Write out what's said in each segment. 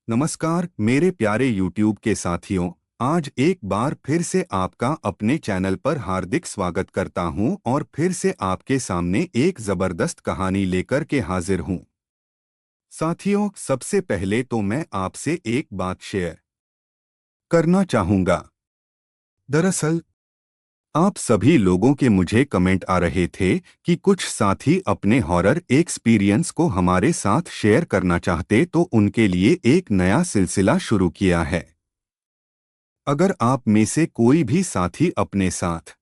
नमस्कार मेरे प्यारे YouTube के साथियों। आज एक बार फिर से आपका अपने चैनल पर हार्दिक स्वागत करता हूं और फिर से आपके सामने एक जबरदस्त कहानी लेकर के हाजिर हूं। साथियों, सबसे पहले तो मैं आपसे एक बात शेयर करना चाहूंगा। दरअसल आप सभी लोगों के मुझे कमेंट आ रहे थे कि कुछ साथी अपने हॉरर एक्सपीरियंस को हमारे साथ शेयर करना चाहते, तो उनके लिए एक नया सिलसिला शुरू किया है। अगर आप में से कोई भी साथी अपने साथ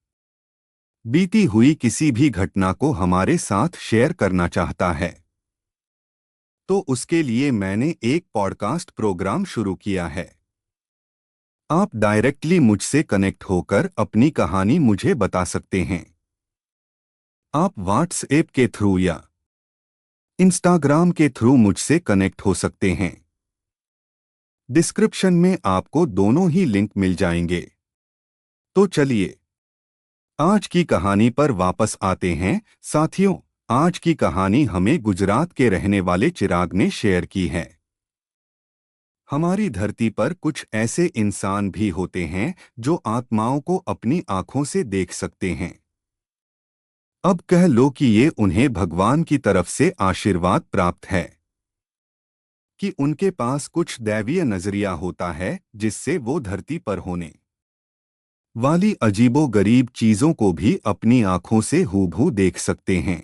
बीती हुई किसी भी घटना को हमारे साथ शेयर करना चाहता है, तो उसके लिए मैंने एक पॉडकास्ट प्रोग्राम शुरू किया है। आप डायरेक्टली मुझसे कनेक्ट होकर अपनी कहानी मुझे बता सकते हैं। आप व्हाट्सएप के थ्रू या इंस्टाग्राम के थ्रू मुझसे कनेक्ट हो सकते हैं। डिस्क्रिप्शन में आपको दोनों ही लिंक मिल जाएंगे। तो चलिए आज की कहानी पर वापस आते हैं। साथियों, आज की कहानी हमें गुजरात के रहने वाले चिराग ने शेयर की है। हमारी धरती पर कुछ ऐसे इंसान भी होते हैं जो आत्माओं को अपनी आंखों से देख सकते हैं। अब कह लो कि ये उन्हें भगवान की तरफ से आशीर्वाद प्राप्त है कि उनके पास कुछ दैवीय नजरिया होता है जिससे वो धरती पर होने वाली अजीबोगरीब चीजों को भी अपनी आंखों से हूबहू देख सकते हैं।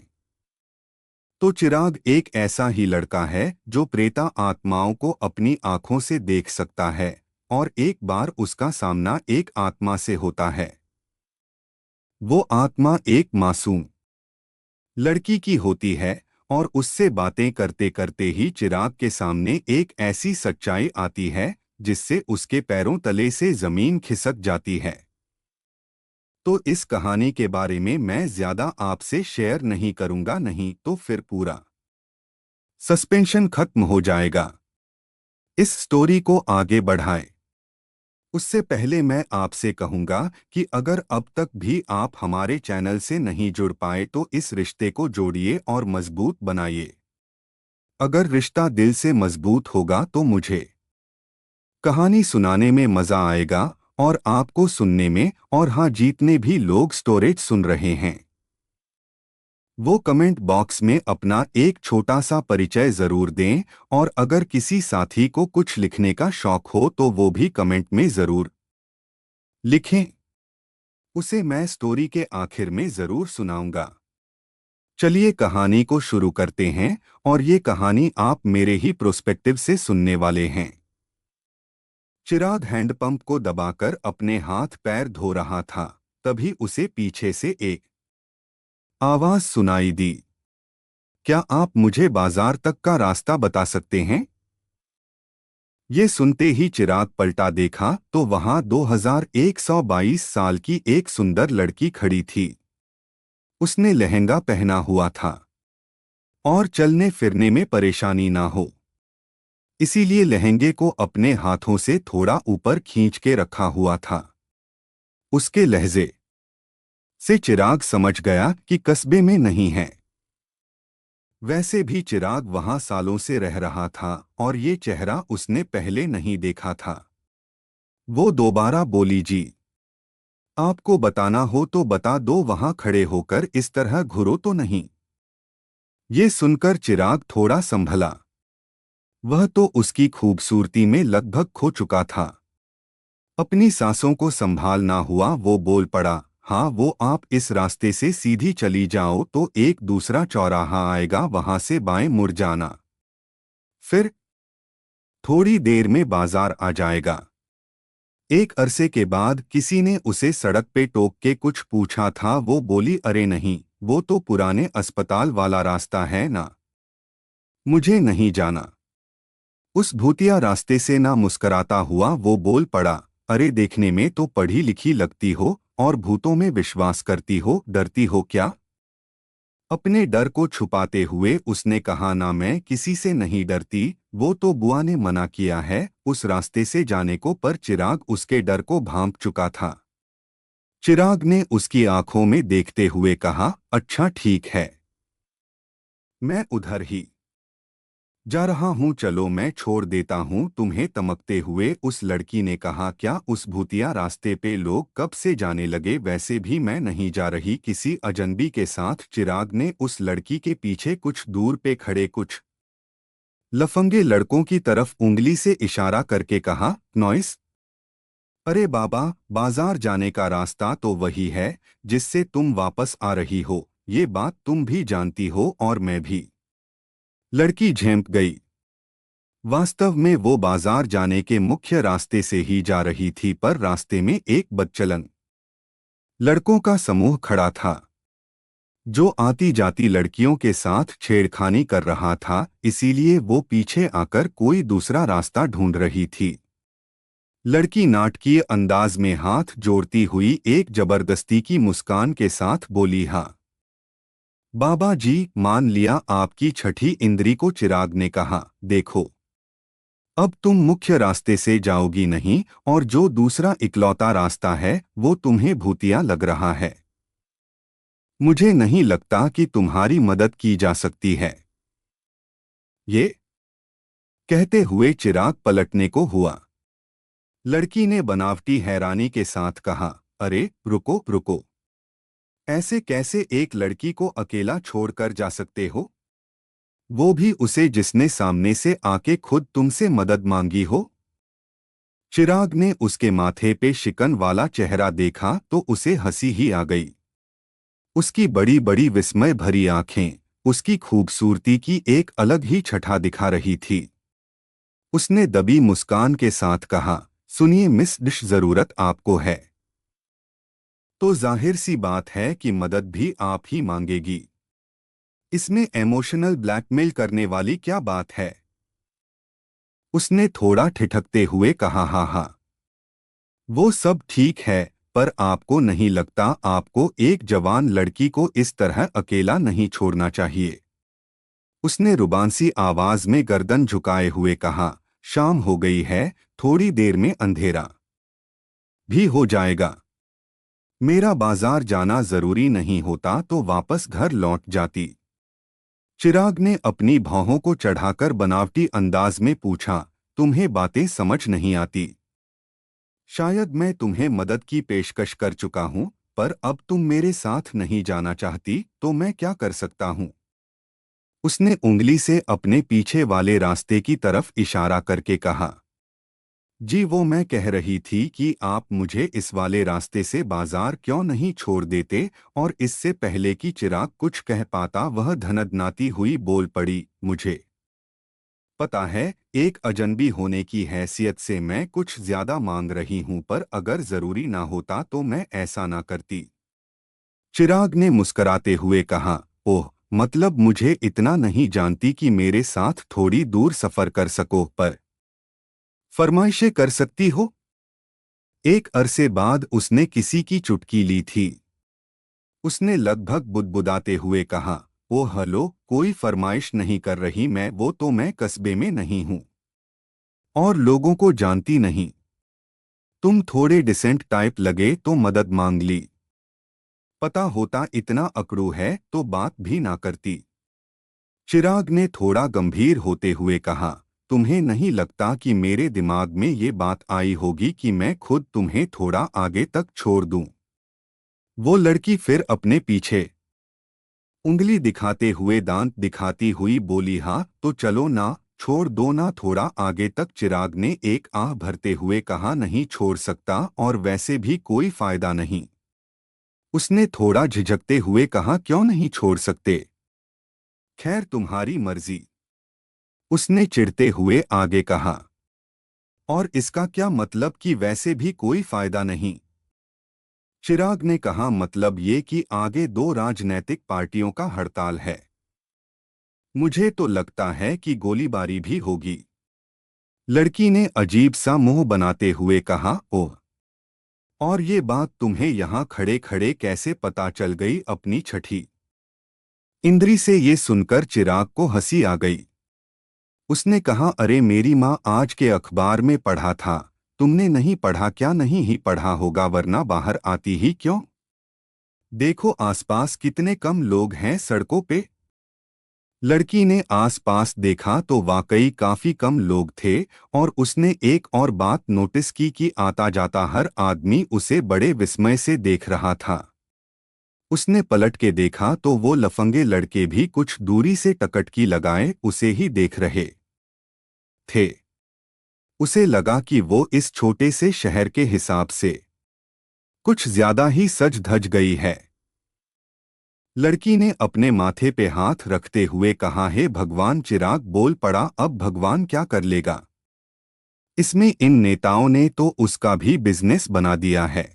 तो चिराग एक ऐसा ही लड़का है जो प्रेता आत्माओं को अपनी आंखों से देख सकता है, और एक बार उसका सामना एक आत्मा से होता है। वो आत्मा एक मासूम लड़की की होती है और उससे बातें करते करते ही चिराग के सामने एक ऐसी सच्चाई आती है जिससे उसके पैरों तले से जमीन खिसक जाती है। तो इस कहानी के बारे में मैं ज्यादा आपसे शेयर नहीं करूंगा, नहीं तो फिर पूरा सस्पेंशन खत्म हो जाएगा। इस स्टोरी को आगे बढ़ाएं उससे पहले मैं आपसे कहूंगा कि अगर अब तक भी आप हमारे चैनल से नहीं जुड़ पाए तो इस रिश्ते को जोड़िए और मजबूत बनाइए। अगर रिश्ता दिल से मजबूत होगा तो मुझे कहानी सुनाने में मजा आएगा और आपको सुनने में, और हाँ, जितने भी लोग स्टोरेज सुन रहे हैं वो कमेंट बॉक्स में अपना एक छोटा सा परिचय जरूर दें, और अगर किसी साथी को कुछ लिखने का शौक हो तो वो भी कमेंट में जरूर लिखें। उसे मैं स्टोरी के आखिर में जरूर सुनाऊंगा। चलिए कहानी को शुरू करते हैं, और ये कहानी आप मेरे ही प्रोस्पेक्टिव से सुनने वाले हैं। चिराग हैंडपंप को दबाकर अपने हाथ पैर धो रहा था, तभी उसे पीछे से एक आवाज सुनाई दी। क्या आप मुझे बाजार तक का रास्ता बता सकते हैं? ये सुनते ही चिराग पलटा देखा तो वहां 2122 साल की एक सुंदर लड़की खड़ी थी। उसने लहंगा पहना हुआ था और चलने फिरने में परेशानी ना हो, इसीलिए लहंगे को अपने हाथों से थोड़ा ऊपर खींच के रखा हुआ था। उसके लहजे से चिराग समझ गया कि कस्बे में नहीं है। वैसे भी चिराग वहां सालों से रह रहा था और ये चेहरा उसने पहले नहीं देखा था। वो दोबारा बोली, जी आपको बताना हो तो बता दो, वहां खड़े होकर इस तरह घूरो तो नहीं। ये सुनकर चिराग थोड़ा संभला। वह तो उसकी खूबसूरती में लगभग खो चुका था। अपनी सांसों को संभालना हुआ, वो बोल पड़ा, हाँ, वो आप इस रास्ते से सीधी चली जाओ तो एक दूसरा चौराहा आएगा, वहां से बाएं मुड़ जाना, फिर थोड़ी देर में बाजार आ जाएगा। एक अरसे के बाद किसी ने उसे सड़क पे टोक के कुछ पूछा था। वो बोली, अरे नहीं, वो तो पुराने अस्पताल वाला रास्ता है ना, मुझे नहीं जाना। उस भूतिया रास्ते से ना मुस्कराता हुआ वो बोल पड़ा, अरे देखने में तो पढ़ी लिखी लगती हो और भूतों में विश्वास करती हो, डरती हो क्या? अपने डर को छुपाते हुए उसने कहा, ना, मैं किसी से नहीं डरती, वो तो बुआ ने मना किया है उस रास्ते से जाने को। पर चिराग उसके डर को भांप चुका था। चिराग ने उसकी आंखों में देखते हुए कहा, अच्छा ठीक है, मैं उधर ही जा रहा हूँ, चलो मैं छोड़ देता हूँ तुम्हें, तमकते हुए उस लड़की ने कहा। क्या उस भूतिया रास्ते पे लोग कब से जाने लगे? वैसे भी मैं नहीं जा रही किसी अजनबी के साथ। चिराग ने उस लड़की के पीछे कुछ दूर पे खड़े कुछ लफंगे लड़कों की तरफ उंगली से इशारा करके कहा, नॉइस। अरे बाबा, बाजार जाने का रास्ता तो वही है जिससे तुम वापस आ रही हो, ये बात तुम भी जानती हो और मैं भी। लड़की झेंप गई। वास्तव में वो बाजार जाने के मुख्य रास्ते से ही जा रही थी, पर रास्ते में एक बदचलन लड़कों का समूह खड़ा था जो आती जाती लड़कियों के साथ छेड़खानी कर रहा था, इसीलिए वो पीछे आकर कोई दूसरा रास्ता ढूंढ रही थी। लड़की नाटकीय अंदाज में हाथ जोड़ती हुई एक जबरदस्ती की मुस्कान के साथ बोली, हाँ बाबा जी, मान लिया आपकी छठी इंद्री को। चिराग ने कहा, देखो अब तुम मुख्य रास्ते से जाओगी नहीं, और जो दूसरा इकलौता रास्ता है वो तुम्हें भूतिया लग रहा है। मुझे नहीं लगता कि तुम्हारी मदद की जा सकती है। ये कहते हुए चिराग पलटने को हुआ। लड़की ने बनावटी हैरानी के साथ कहा, अरे रुको रुको, ऐसे कैसे एक लड़की को अकेला छोड़कर जा सकते हो? वो भी उसे जिसने सामने से आके खुद तुमसे मदद मांगी हो। चिराग ने उसके माथे पे शिकन वाला चेहरा देखा तो उसे हंसी ही आ गई। उसकी बड़ी बड़ी विस्मय भरी आंखें उसकी खूबसूरती की एक अलग ही छठा दिखा रही थी। उसने दबी मुस्कान के साथ कहा, सुनिए मिस डिश, जरूरत आपको है तो जाहिर सी बात है कि मदद भी आप ही मांगेगी। इसमें इमोशनल ब्लैकमेल करने वाली क्या बात है? उसने थोड़ा ठिठकते हुए कहा, हाँ हाँ, वो सब ठीक है, पर आपको नहीं लगता आपको एक जवान लड़की को इस तरह अकेला नहीं छोड़ना चाहिए? उसने रुबांसी आवाज में गर्दन झुकाए हुए कहा, शाम हो गई है, थोड़ी देर में अंधेरा भी हो जाएगा। मेरा बाजार जाना जरूरी नहीं होता तो वापस घर लौट जाती। चिराग ने अपनी भौहों को चढ़ाकर बनावटी अंदाज में पूछा, तुम्हें बातें समझ नहीं आती? शायद मैं तुम्हें मदद की पेशकश कर चुका हूं, पर अब तुम मेरे साथ नहीं जाना चाहती तो मैं क्या कर सकता हूं? उसने उंगली से अपने पीछे वाले रास्ते की तरफ इशारा करके कहा, जी वो मैं कह रही थी कि आप मुझे इस वाले रास्ते से बाजार क्यों नहीं छोड़ देते? और इससे पहले कि चिराग कुछ कह पाता वह धनदनाती हुई बोल पड़ी, मुझे पता है एक अजनबी होने की हैसियत से मैं कुछ ज्यादा मांग रही हूं, पर अगर जरूरी ना होता तो मैं ऐसा ना करती। चिराग ने मुस्कराते हुए कहा, ओह मतलब मुझे इतना नहीं जानती कि मेरे साथ थोड़ी दूर सफर कर सको, पर फरमाइशें कर सकती हो। एक अरसे बाद उसने किसी की चुटकी ली थी। उसने लगभग बुदबुदाते हुए कहा, ओ हेलो, कोई फरमाइश नहीं कर रही मैं, वो तो मैं कस्बे में नहीं हूं और लोगों को जानती नहीं। तुम थोड़े डिसेंट टाइप लगे तो मदद मांग ली। पता होता इतना अकड़ू है तो बात भी ना करती। चिराग ने थोड़ा गंभीर होते हुए कहा, तुम्हें नहीं लगता कि मेरे दिमाग में ये बात आई होगी कि मैं खुद तुम्हें थोड़ा आगे तक छोड़ दूं? वो लड़की फिर अपने पीछे उंगली दिखाते हुए दांत दिखाती हुई बोली, हाँ तो चलो ना, छोड़ दो ना थोड़ा आगे तक। चिराग ने एक आह भरते हुए कहा, नहीं छोड़ सकता, और वैसे भी कोई फायदा नहीं। उसने थोड़ा झिझकते हुए कहा, क्यों नहीं छोड़ सकते? खैर तुम्हारी मर्जी, उसने चिढ़ते हुए आगे कहा। और इसका क्या मतलब कि वैसे भी कोई फायदा नहीं? चिराग ने कहा, मतलब ये कि आगे दो राजनैतिक पार्टियों का हड़ताल है। मुझे तो लगता है कि गोलीबारी भी होगी। लड़की ने अजीब सा मुंह बनाते हुए कहा, ओह, और ये बात तुम्हें यहाँ खड़े खड़े कैसे पता चल गई? अपनी छठी इंद्री से ये सुनकर चिराग को हंसी आ गई। उसने कहा, अरे मेरी माँ आज के अखबार में पढ़ा था। तुमने नहीं पढ़ा क्या? नहीं ही पढ़ा होगा वरना बाहर आती ही क्यों? देखो आसपास कितने कम लोग हैं सड़कों पे। लड़की ने आसपास देखा तो वाकई काफी कम लोग थे और उसने एक और बात नोटिस की कि आता जाता हर आदमी उसे बड़े विस्मय से देख रहा था। उसने पलट के देखा तो वो लफंगे लड़के भी कुछ दूरी से टकटकी लगाए उसे ही देख रहे थे। उसे लगा कि वो इस छोटे से शहर के हिसाब से कुछ ज्यादा ही सज धज गई है। लड़की ने अपने माथे पे हाथ रखते हुए कहा, हे भगवान। चिराग बोल पड़ा, अब भगवान क्या कर लेगा, इसमें इन नेताओं ने तो उसका भी बिजनेस बना दिया है।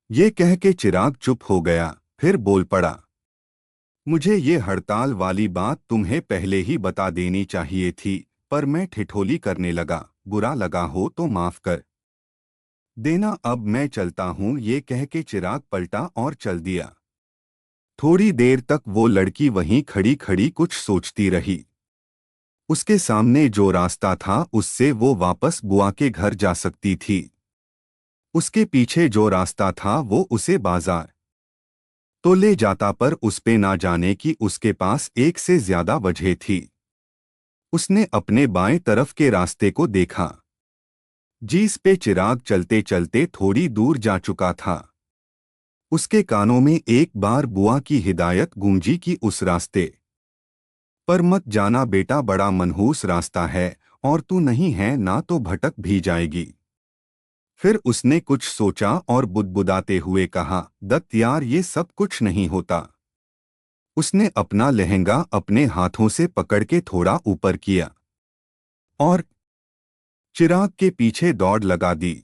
ये कह के चिराग चुप हो गया, फिर बोल पड़ा, मुझे ये हड़ताल वाली बात तुम्हें पहले ही बता देनी चाहिए थी, पर मैं ठिठोली करने लगा। बुरा लगा हो तो माफ कर देना, अब मैं चलता हूँ। ये कह के चिराग पलटा और चल दिया। थोड़ी देर तक वो लड़की वहीं खड़ी खड़ी कुछ सोचती रही। उसके सामने जो रास्ता था उससे वो वापस बुआ के घर जा सकती थी। उसके पीछे जो रास्ता था वो उसे बाजार तो ले जाता, पर उस पे ना जाने की उसके पास एक से ज्यादा वजह थी। उसने अपने बाएं तरफ के रास्ते को देखा, जिस पे चिराग चलते चलते थोड़ी दूर जा चुका था। उसके कानों में एक बार बुआ की हिदायत गूंजी कि उस रास्ते पर मत जाना बेटा, बड़ा मनहूस रास्ता है और तू नहीं है ना तो भटक भी जाएगी। फिर उसने कुछ सोचा और बुदबुदाते हुए कहा, दत्त यार ये सब कुछ नहीं होता। उसने अपना लहंगा अपने हाथों से पकड़ के थोड़ा ऊपर किया और चिराग के पीछे दौड़ लगा दी।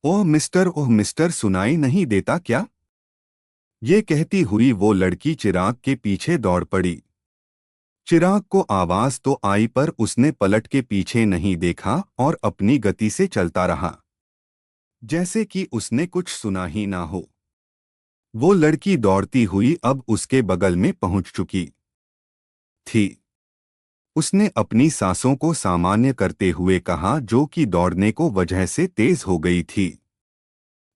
ओह मिस्टर, सुनाई नहीं देता क्या? ये कहती हुई वो लड़की चिराग के पीछे दौड़ पड़ी। चिराग को आवाज तो आई पर उसने पलट के पीछे नहीं देखा और अपनी गति से चलता रहा, जैसे कि उसने कुछ सुना ही ना हो। वो लड़की दौड़ती हुई अब उसके बगल में पहुंच चुकी थी। उसने अपनी सांसों को सामान्य करते हुए कहा, जो कि दौड़ने को वजह से तेज हो गई थी।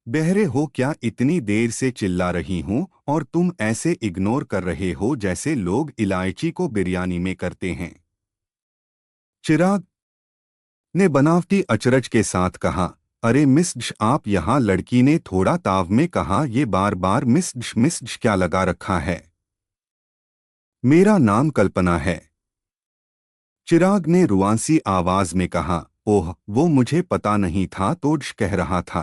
बहरे हो क्या, इतनी देर से चिल्ला रही हूं और तुम ऐसे इग्नोर कर रहे हो जैसे लोग इलायची को बिरयानी में करते हैं। चिराग ने बनावटी अचरज के साथ कहा, अरे मिस्ड आप यहाँ? लड़की ने थोड़ा ताव में कहा, ये बार बार मिस्ड क्या लगा रखा है? मेरा नाम कल्पना है। चिराग ने रुआंसी आवाज में कहा, ओह वो मुझे पता नहीं था, तोड्श कह रहा था।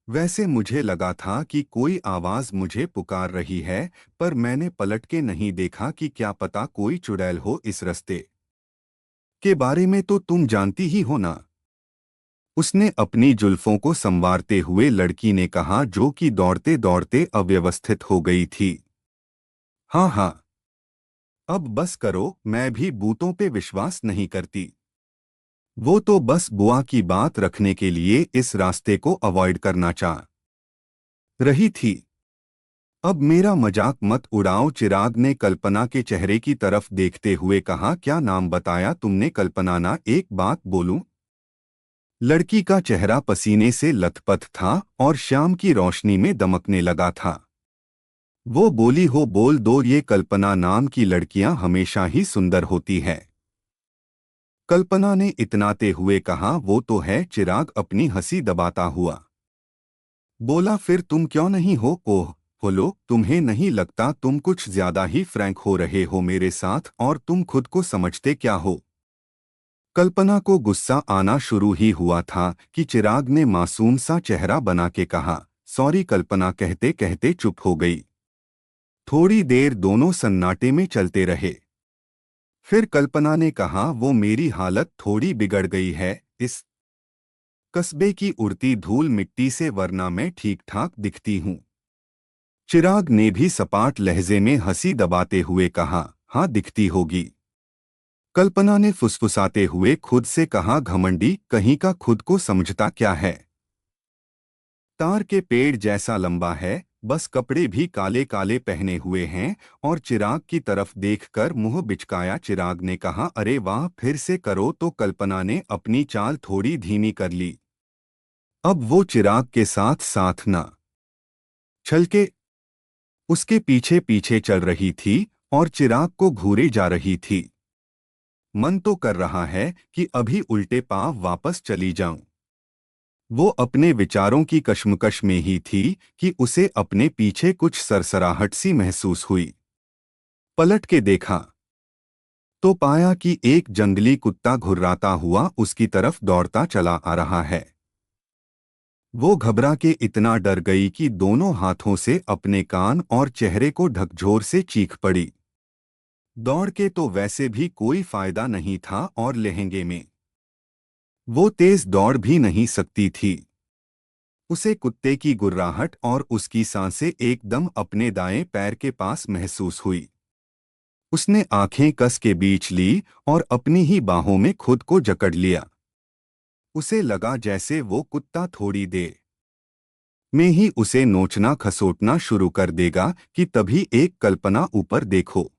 वैसे मुझे लगा था कि कोई आवाज मुझे पुकार रही है, पर मैंने पलट के नहीं देखा कि क्या पता कोई चुड़ैल हो। इस रास्ते के बारे में तो तुम जानती ही हो ना? उसने अपनी जुल्फों को संवारते हुए लड़की ने कहा, जो कि दौड़ते दौड़ते अव्यवस्थित हो गई थी। हाँ हाँ, अब बस करो, मैं भी बूतों पे विश्वास नहीं करती। वो तो बस बुआ की बात रखने के लिए इस रास्ते को अवॉइड करना चाह रही थी। अब मेरा मजाक मत उड़ाओ। चिराग ने कल्पना के चेहरे की तरफ देखते हुए कहा, क्या नाम बताया तुमने? कल्पना ना, एक बात बोलूं? लड़की का चेहरा पसीने से लथपथ था और शाम की रोशनी में दमकने लगा था। वो बोली, हो बोल दो, ये कल्पना नाम की लड़कियां हमेशा ही सुंदर होती हैं। कल्पना ने इतनाते हुए कहा, वो तो है। चिराग अपनी हंसी दबाता हुआ बोला, फिर तुम क्यों नहीं हो? ओह बोलो, तुम्हें नहीं लगता तुम कुछ ज्यादा ही फ्रैंक हो रहे हो मेरे साथ? और तुम खुद को समझते क्या हो? कल्पना को गुस्सा आना शुरू ही हुआ था कि चिराग ने मासूम सा चेहरा बना के कहा, सॉरी। कल्पना कहते कहते चुप हो गई। थोड़ी देर दोनों सन्नाटे में चलते रहे। फिर कल्पना ने कहा, वो मेरी हालत थोड़ी बिगड़ गई है इस कस्बे की उड़ती धूल मिट्टी से, वरना मैं ठीक ठाक दिखती हूँ। चिराग ने भी सपाट लहजे में हंसी दबाते हुए कहा, हाँ दिखती होगी। कल्पना ने फुसफुसाते हुए खुद से कहा, घमंडी कहीं का, खुद को समझता क्या है? तार के पेड़ जैसा लंबा है, बस कपड़े भी काले काले पहने हुए हैं। और चिराग की तरफ देखकर मुंह बिचकाया। चिराग ने कहा, अरे वाह, फिर से करो तो। कल्पना ने अपनी चाल थोड़ी धीमी कर ली। अब वो चिराग के साथ साथ न छल के उसके पीछे पीछे चल रही थी और चिराग को घूरे जा रही थी। मन तो कर रहा है कि अभी उल्टे पांव वापस चली जाऊं। वो अपने विचारों की कश्मकश में ही थी कि उसे अपने पीछे कुछ सरसराहट सी महसूस हुई। पलट के देखा तो पाया कि एक जंगली कुत्ता घुर्राता हुआ उसकी तरफ दौड़ता चला आ रहा है। वो घबरा के इतना डर गई कि दोनों हाथों से अपने कान और चेहरे को ढकझोर से चीख पड़ी। दौड़ के तो वैसे भी कोई फायदा नहीं था और लहंगे में वो तेज दौड़ भी नहीं सकती थी। उसे कुत्ते की गुर्राहट और उसकी सांसें एकदम अपने दाएं पैर के पास महसूस हुई। उसने आंखें कस के बीच ली और अपनी ही बाहों में खुद को जकड़ लिया। उसे लगा जैसे वो कुत्ता थोड़ी देर में ही उसे नोचना खसोटना शुरू कर देगा कि तभी एक कल्पना ऊपर देखो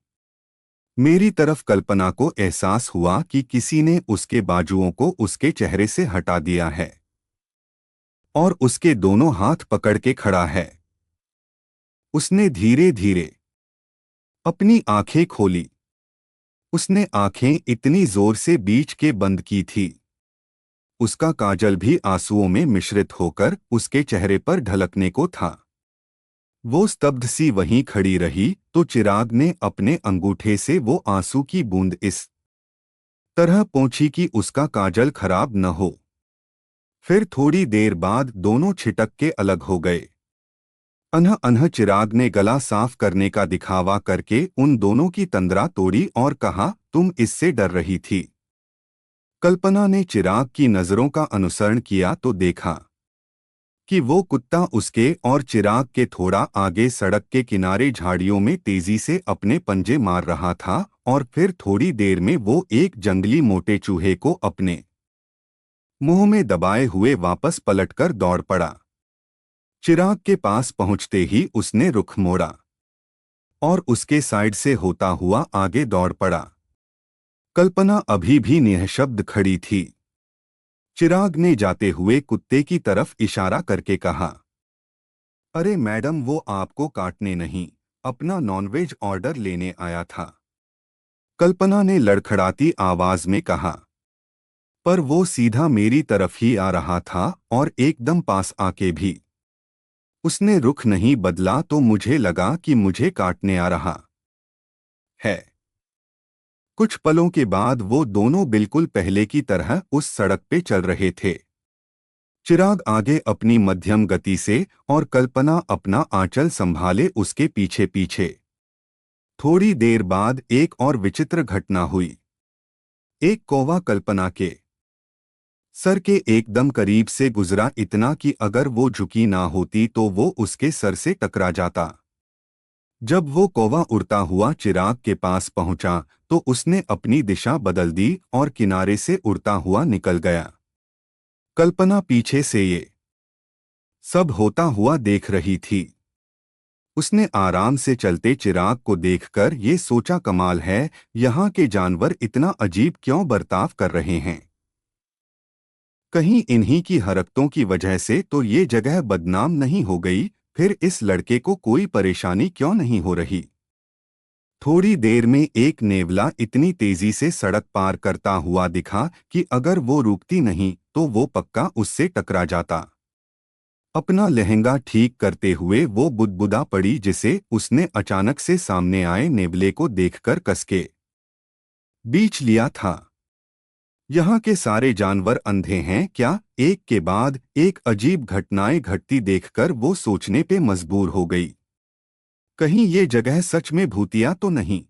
मेरी तरफ कल्पना को एहसास हुआ कि किसी ने उसके बाजुओं को उसके चेहरे से हटा दिया है और उसके दोनों हाथ पकड़ के खड़ा है। उसने धीरे धीरे अपनी आंखें खोली। उसने आंखें इतनी जोर से बीच के बंद की थी उसका काजल भी आंसुओं में मिश्रित होकर उसके चेहरे पर ढलकने को था। वो स्तब्ध सी वहीं खड़ी रही तो चिराग ने अपने अंगूठे से वो आंसू की बूंद इस तरह पोंछी कि उसका काजल खराब न हो। फिर थोड़ी देर बाद दोनों छिटक के अलग हो गए। अनह अनह चिराग ने गला साफ करने का दिखावा करके उन दोनों की तंद्रा तोड़ी और कहा, तुम इससे डर रही थी। कल्पना ने चिराग की नजरों का अनुसरण किया तो देखा कि वो कुत्ता उसके और चिराग के थोड़ा आगे सड़क के किनारे झाड़ियों में तेजी से अपने पंजे मार रहा था और फिर थोड़ी देर में वो एक जंगली मोटे चूहे को अपने मुंह में दबाए हुए वापस पलटकर दौड़ पड़ा। चिराग के पास पहुंचते ही उसने रुख मोड़ा और उसके साइड से होता हुआ आगे दौड़ पड़ा। कल्पना अभी भी निःशब्द खड़ी थी। चिराग ने जाते हुए कुत्ते की तरफ इशारा करके कहा, अरे मैडम, वो आपको काटने नहीं, अपना नॉनवेज ऑर्डर लेने आया था। कल्पना ने लड़खड़ाती आवाज में कहा, पर वो सीधा मेरी तरफ ही आ रहा था और एकदम पास आके भी उसने रुख नहीं बदला तो मुझे लगा कि मुझे काटने आ रहा है। कुछ पलों के बाद वो दोनों बिल्कुल पहले की तरह उस सड़क पे चल रहे थे। चिराग आगे अपनी मध्यम गति से और कल्पना अपना आंचल संभाले उसके पीछे पीछे। थोड़ी देर बाद एक और विचित्र घटना हुई। एक कौवा कल्पना के सर के एकदम करीब से गुजरा, इतना कि अगर वो झुकी ना होती तो वो उसके सर से टकरा जाता। जब वो कौवा उड़ता हुआ चिराग के पास पहुंचा तो उसने अपनी दिशा बदल दी और किनारे से उड़ता हुआ निकल गया। कल्पना पीछे से ये सब होता हुआ देख रही थी। उसने आराम से चलते चिराग को देखकर ये सोचा, कमाल है, यहाँ के जानवर इतना अजीब क्यों बर्ताव कर रहे हैं। कहीं इन्हीं की हरकतों की वजह से तो ये जगह बदनाम नहीं हो गई। फिर इस लड़के को कोई परेशानी क्यों नहीं हो रही। थोड़ी देर में एक नेवला इतनी तेजी से सड़क पार करता हुआ दिखा कि अगर वो रुकती नहीं तो वो पक्का उससे टकरा जाता। अपना लहंगा ठीक करते हुए वो बुदबुदा पड़ी, जिसे उसने अचानक से सामने आए नेवले को देखकर कसके बीच लिया था। यहाँ के सारे जानवर अंधे हैं क्या? एक के बाद एक अजीब घटनाएं घटती देखकर वो सोचने पे मजबूर हो गई, कहीं ये जगह सच में भूतिया तो नहीं।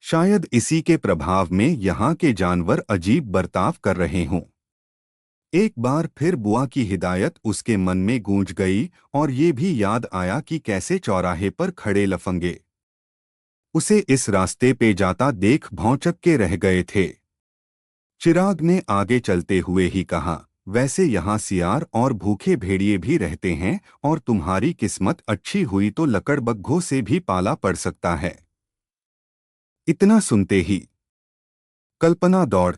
शायद इसी के प्रभाव में यहाँ के जानवर अजीब बर्ताव कर रहे हों। एक बार फिर बुआ की हिदायत उसके मन में गूंज गई और ये भी याद आया कि कैसे चौराहे पर खड़े लफंगे उसे इस रास्ते पे जाता देख भौंचक के रह गए थे। चिराग ने आगे चलते हुए ही कहा, वैसे यहाँ सियार और भूखे भेड़िए भी रहते हैं और तुम्हारी किस्मत अच्छी हुई तो लकड़बग्घों से भी पाला पड़ सकता है। इतना सुनते ही कल्पना दौड़